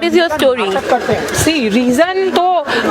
What is your story? See, reason तो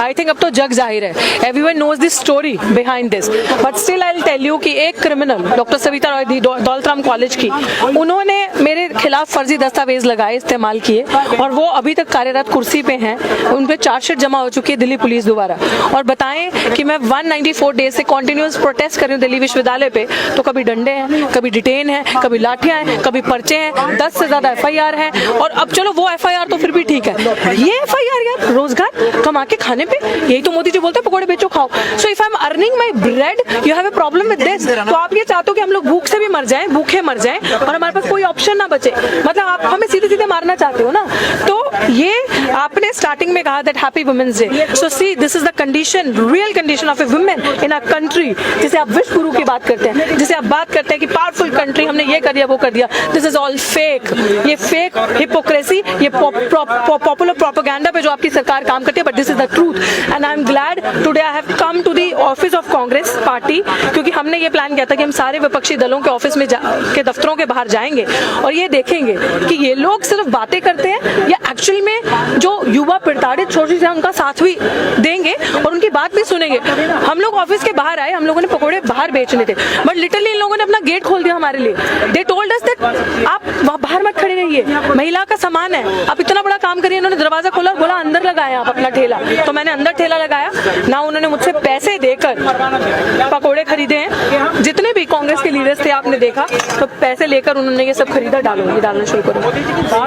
I think अब तो जग जाहिर है. Everyone knows the story behind this. But still I'll tell you कि एक criminal, doctor Savita Roy Daulat Ram college की, उन्होंने मेरे खिलाफ फर्जी दस्तावेज लगाए, इस्तेमाल किए, और वो अभी तक कार्यरत कुर्सी पे हैं. उन पे चार्जशीट जमा हो चुकी है दिल्ली पुलिस द्वारा. और बताएं कि मैं 194 डेज से कंटिन्यूअस प्रोटेस्ट कर रही हूँ दिल्ली विश्वविद्यालय पे, तो कभी डंडे हैं, कभी डिटेन है, कभी लाठियां हैं, कभी पर्चे हैं, 10 से ज्यादा FIR है. और अब चलो वो FIR तो फिर भी ठीक है, ये FIR यार रोजगार कमा के खाने पे, यही तो मोदी जी बोलते हैं पकोड़े बेचो खाओ. So if I am earning my bread you have a problem with this. तो आप ये चाहते हो कि हम लोग भूख से भी मर जाएं, भूखे मर जाएं, और हमारे पास कोई ऑप्शन ना बचे. मतलब आप हमें सीधे सीधे मारना चाहते हो ना. तो ये आपने स्टार्टिंग में कहा that happy women's day. So see this is the condition, real condition of a women in a country. जिसे आप विश्व गुरु की बात करते हैं, जिसे आप बात करते हैं कि पावरफुल कंट्री, हमने ये कर दिया वो कर दिया. This is all fake. ये फेक हिपोक्रेसी, ये पॉपुलर प्रोपेगेंडा पे जो आपकी सरकार काम करती है. But this is the truth and I am glad today I have come to the office of Congress party, क्योंकि हमने ये प्लान किया था कि हम सारे विपक्षी दलों के ऑफिस में के दफ्तरों के बाहर जाएंगे और ये देखेंगे कि ये लोग सिर्फ बातें करते हैं या एक्चुअल में जो युवा प्रताड़ित छोटी से उनका साथ भी देंगे और उनकी बात भी सुनेंगे. हम लोग ऑफिस के बाहर आए, हम लोगों ने पकोड़े बाहर बेचने थे, बट लिटरली इन लोगों ने अपना गेट खोल दिया हमारे लिए. दे टोल्ड अस दैट आप वहाँ बाहर मत खड़े रहिए, महिला का सामान है, आप इतना बड़ा काम करिए. इन्होंने दरवाजा खोला और बोला अंदर लगाया आप अपना ठेला. तो मैंने अंदर ठेला लगाया ना. उन्होंने मुझसे पैसे देकर पकोड़े खरीदे हैं. जितने भी कांग्रेस के लीडर्स थे आपने देखा, तो पैसे लेकर उन्होंने ये सब खरीदा. डालो, ये डालना शुरू करो.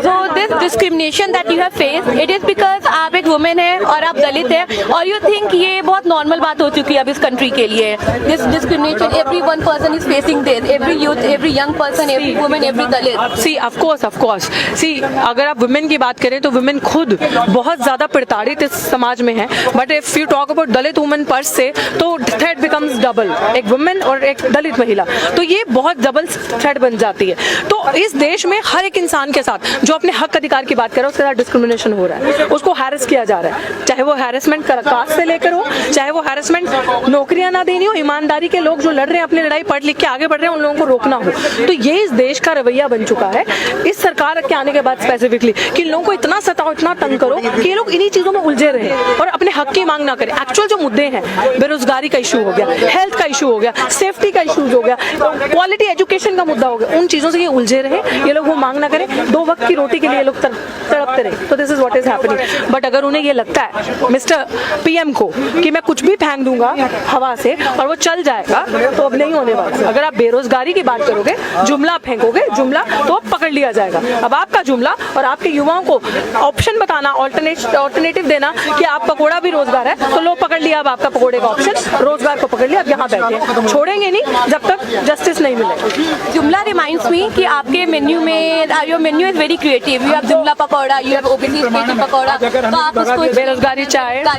So this discrimination that you have faced, it is because आप एक वुमेन है और आप दलित है, और यू थिंक ये बहुत नॉर्मल बात हो चुकी है अब इस कंट्री के लिए. This discrimination, every one person is facing this, every youth, every young person, every women, every Dalit. See of course see अगर आप वुमेन की बात करें तो वुमेन खुद बहुत ज्यादा प्रताड़ित इस समाज में है. But if you talk about Dalit women पर से, तो थ्रेट बिकम्स डबल. एक वुमेन और एक दलित महिला, तो ये बहुत डबल थ्रेट बन जाती है. तो इस देश में हर एक इंसान के साथ जो अपने हक अधिकार की बात कर रहा है उसके साथ डिस्क्रिमिनेशन हो रहा है, उसको हैरेस किया जा रहा है. चाहे वो हैरेसमेंट कास्ट से लेकर हो, चाहे वो हैरेसमेंट नौकरियां ना देनी हो, ईमानदारी के लोग जो लड़ रहे हैं अपनी लड़ाई पढ़ लिख के आगे बढ़ रहे हैं उन लोगों को रोकना हो. तो ये इस देश का रवैया बन चुका है इस सरकार के आने के बाद स्पेसिफिकली, कि लोगों को इतना सताओ, इतना तंग करो कि ये लोग इन्हीं चीजों में उलझे रहे और अपने हक की मांग ना करें. एक्चुअल जो मुद्दे हैं, बेरोजगारी का इशू हो गया, हेल्थ का इशू हो गया, सेफ्टी का इशू हो गया, क्वालिटी एजुकेशन का मुद्दा हो गया, उन चीजों से ये उलझे रहे, ये लोग वो मांग ना करें. 2 वक्त की रोटी के लिए लोग तड़पते रहे. तो this is what is happening. But अगर उन्हें ये लगता है मिस्टर PM को कि मैं कुछ भी फेंक दूंगा हवा से और वो चल जाएगा, तो अब नहीं होने वाला. अगर आप बेरोजगारी की बात करोगे, जुमला फेंकोगे, जुमला तो अब पकड़ लिया जाएगा. अब आपका जुमला और आपके युवाओं को ऑप्शन बताना, ऑल्टरनेटिव देना कि आप पकोड़ा भी रोजगार है, तो लोग पकड़ लिया. अब आपका पकोड़े का ऑप्शन, रोजगार को पकड़ लिया. अब यहाँ बैठे, छोड़ेंगे नहीं जब तक जस्टिस नहीं मिलेगा. जुमला रिमाइंड्स मी कि आपके मेन्यू में, your menu is very creative. You have jumla pakoda, you have OBC special pakoda. तो आप उसको बेरोजगारी चाय, तो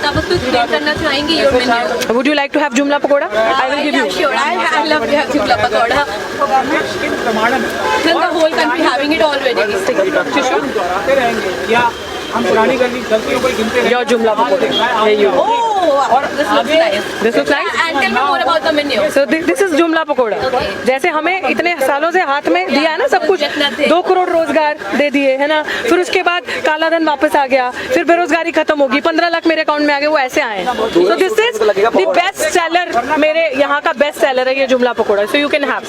आप उसको एक्सप्लेन करना चाहेंगे your menu. Would you like to have jumla pakoda? I will give you. Sure, I love to have जुमला pakora. Then the whole country having it already. हम पुरानी गलतियों को गिनते हैं. Your जुमला पकोड़ा. Here you go. और this looks nice. This looks nice. And tell me more about the menu. So this is जुमला पकोड़ा. जैसे हमें इतने सालों से हाथ में दिया है ना सब कुछ, 2 करोड़ रोजगार दे दिए है ना, फिर उसके बाद काला धन वापस आ गया, फिर बेरोजगारी खत्म होगी, 15 लाख मेरे अकाउंट में आ गए, वो ऐसे आए. So this is the best seller, मेरे यहाँ का बेस्ट सेलर है ये जुमला pakora. So you can have.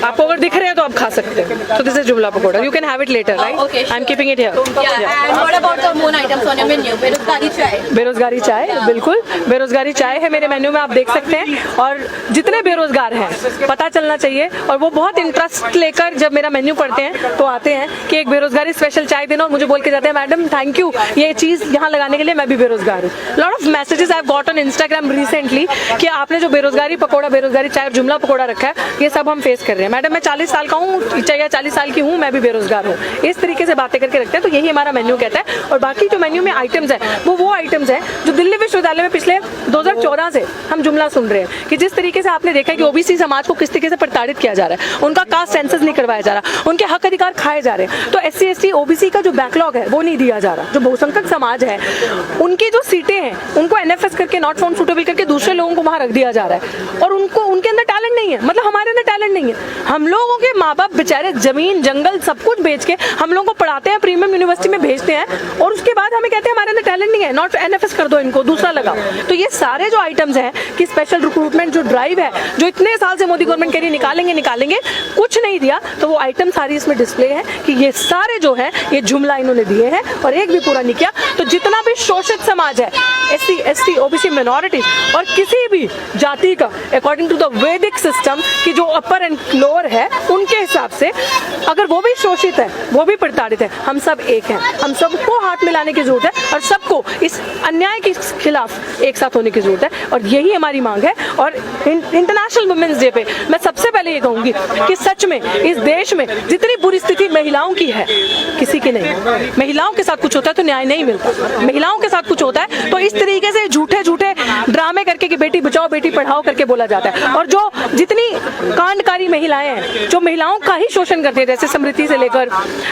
आपको अगर दिख रहे हैं तो आप खा सकते हैं. So this is जुमला pakora. You can have it later, right? Okay, sure. I'm keeping it here. Yeah. And what about the more items on your menu? बेरोजगारी चाय. बेरोजगारी चाय, बिल्कुल बेरोजगारी चाय है मेरे मेन्यू में, आप देख सकते हैं. और जितने बेरोजगार हैं पता चलना चाहिए, और वो बहुत इंटरेस्ट लेकर जब मेरा मेन्यू पढ़ते हैं तो आते हैं कि एक बेरोजगारी स्पेशल चाय देना, और मुझे बोल के जाते हैं मैडम थैंक यू ये चीज़ यहाँ लगाने के लिए, मैं भी बेरोजगार हूँ. Lot of messages I have got on Instagram recently कि आपने जो बेरोजगारी पकौड़ा, बेरोजगारी चाय और जुमला पकौड़ा रखा है, ये सब हम फेस कर रहे हैं. मैडम मैं 40 साल का हूँ, चाहिए 40 साल की हूँ, मैं भी बेरोजगार हूँ. इस तरीके से बातें करके रखते हैं. तो यही हमारा मेन्यू कहता है. और बाकी जो मेन्यू में आइटम्स हैं वो आइटम्स हैं जो दिल्ली विश्वविद्यालय में पिछले 2014 से हम जुमला सुन रहे हैं कि जिस तरीके से आपने देखा है कि ओबीसी समाज को किस तरीके से प्रताड़ित किया जा रहा है, उनका कास्ट सेंसस नहीं करवाया जा रहा, उनके हक अधिकार खाए जा रहे हैं। तो SC ST OBC का जो बैकलॉग है वो नहीं दिया जा रहा। जो बहुसंख्यक समाज है उनकी जो सीटें हैं उनको NFS करके नॉट फाउंड सूटेबल करके दूसरे लोगों को वहां रख दिया जा रहा है और उनको उनके अंदर टैलेंट नहीं है, मतलब हमारे अंदर टैलेंट नहीं है। हम लोगों के माँ बाप बेचारे जमीन जंगल सब कुछ बेच के हम लोगों को पढ़ाते हैं, प्रीमियम यूनिवर्सिटी में भेजते हैं और उसके बाद हमें कहते हैं हमारे अंदर टैलेंट नहीं है, नॉट NFS कर दो, इनको दूसरा लगाओ। तो ये सारे जो आइटम्स हैं कि स्पेशल रिक्रूटमेंट जो ड्राइव है जो इतने साल से मोदी गवर्नमेंट कह रही निकालेंगे कुछ नहीं दिया, तो वो आइटम सारी इसमें डिस्प्ले है कि ये सारे जो है ये जुमला इन्होंने दिए हैं और एक भी पूरा नहीं किया। तो जितना भी शोषित समाज है SC ST OBC मिनॉरिटी और किसी भी जाति का अकॉर्डिंग टू द वैदिक सिस्टम की जो अपर एंड लोअर है उनके हिसाब से अगर वो भी शोषित है वो भी प्रताड़ित है, हम सब एक हैं, हम सबको हाथ मिलाने की जरूरत है और सबको इस अन्याय के खिलाफ एक साथ होने की जरूरत है और यही हमारी मांग है। और इंटरनेशनल वुमेन्स डे पे मैं सबसे पहले ये कहूंगी कि सच में इस देश में जितनी बुरी स्थिति महिलाओं की है किसी की नहीं। महिलाओं के साथ कुछ होता है तो न्याय नहीं मिलता, महिलाओं के साथ कुछ होता है तो इस तरीके से झूठे ड्रामे करके कि बेटी बचाओ बेटी पढ़ाओ करके बोला जाता है। और जो जितनी कांडकारी महिलाएं हैं जो महिलाओं का ही शोषण करती है, जैसे स्मृति से लेकर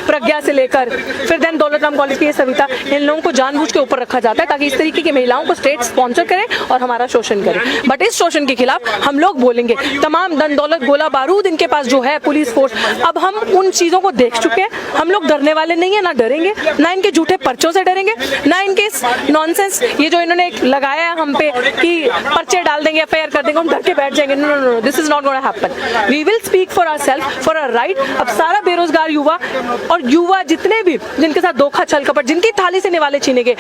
प्रज्ञा से लेकर फिर देन दौलतराम कॉलेज की ये सविता, इन लोगों को जानबूझ के ऊपर रखा जाता है ताकि इस तरीके की महिलाओं को स्टेट स्पॉन्सर करे और हमारा शोषण करे। बट इस शोषण के खिलाफ हम लोग बोलेंगे। तमाम धन दौलत गोला बारूद इनके पास जो है, पुलिस फोर्स, अब हम उन चीजों को देख चुके हैं। हम लोग डरने वाले नहीं है, ना डरेंगे, ना इनके झूठे पर्चों से डरेंगे, ना इनके नॉनसेंस ये जो इन्होंने लगाया है हम पे कि पर्चे डाल देंगे, FIR कर देंगे, हम डर के बैठ जाएंगे। No no no, this is not gonna happen. We will speak for ourself, for our right. अब सारा बेरोजगार युवा और युवा जितने भी जिनके साथ धोखा छल कपट, जिनकी थाली से निवाले छीने गए,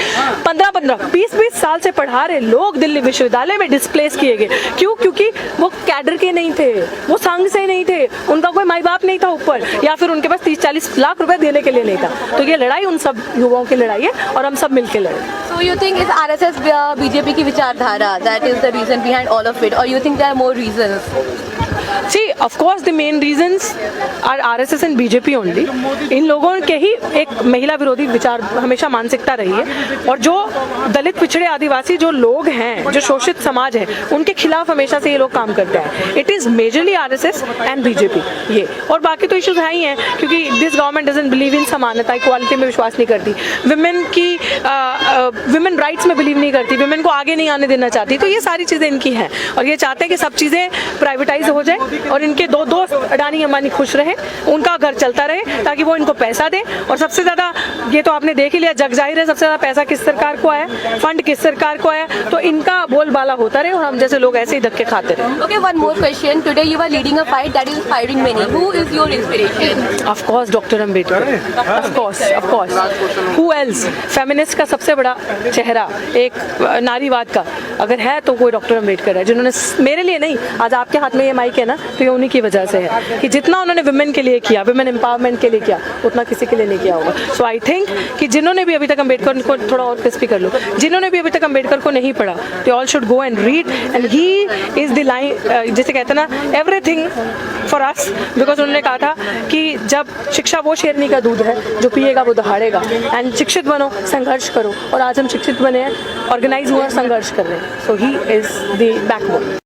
15-15 20-20 साल से पढ़ा रहे लोग दिल्ली विश्वविद्यालय में डिस्प्लेस किए गए। क्यों? क्योंकि वो कैडर के नहीं थे, वो संघ से नहीं थे, उनका कोई माई बाप नहीं था ऊपर, या फिर उनके पास 30-40 लाख रुपए देने के लिए नहीं था। तो ये लड़ाई उन सब युवाओं की लड़ाई है और हम सब मिलकर लड़े। So you think it's RSS BJP की विचारधारा that is the reason behind all of it, or you think there are more reasons? See, of course, the main reasons are RSS and BJP only. इन लोगों के ही एक महिला विरोधी विचार हमेशा मानसिकता रही है और जो दलित पिछड़े आदिवासी जो लोग हैं, जो शोषित समाज है, उनके खिलाफ हमेशा से ये लोग काम करते हैं। It is majorly RSS and BJP ये, और बाकी तो इश्यूज है ही हैं क्योंकि this government doesn't believe in समानता, इक्वालिटी में विश्वास नहीं करती, विमेन राइट्स में बिलीव नहीं करती, विमेन को आगे नहीं आने देना चाहती। तो ये सारी चीज़ें इनकी हैं और ये चाहते हैं कि सब चीज़ें प्राइवेटाइज हो जाए और इनके दो दोस्त अडानी अंबानी खुश रहे, उनका घर चलता रहे ताकि वो इनको पैसा दे। और सबसे ज़्यादा ये तो आपने देख ही लिया, जग जाहिर है, सबसे ज़्यादा पैसा किस सरकार को आया, फंड किस सरकार को आया, तो इनका बोलबाला होता रहे और हम जैसे लोग ऐसे ही धक्के खाते रहे। Okay, one more question. Today you are leading a fight that is inspiring many. Who is your inspiration? Of course, Dr. Ambedkar. Of course. Who else? Feminist का सबसे बड़ा चेहरा एक नारीवाद का अगर है तो कोई डॉक्टर अम्बेडकर है, जिन्होंने मेरे लिए नहीं, आज आपके हाथ में ये माइक है ना, तो ये उन्हीं की वजह से है कि जितना उन्होंने विमेन के लिए किया, विमेन एम्पावरमेंट के लिए किया, उतना किसी के लिए नहीं किया होगा। सो आई थिंक कि जिन्होंने भी अभी तक अम्बेडकर को, थोड़ा और क्रिस्पी कर लो, जिन्होंने भी अभी तक अम्बेडकर को नहीं पढ़ा, they all should go and read and he is the line, जैसे कहते हैं ना, एवरीथिंग फॉर अस, बिकॉज उन्होंने कहा था कि जब शिक्षा वो शेरनी का दूध है जो पिएगा वो दहाड़ेगा। एंड शिक्षित बनो, संघर्ष करो, और आज हम शिक्षित बने हैं, ऑर्गेनाइज हुए और संघर्ष कर रहे हैं। सो ही इज द बैकबोन।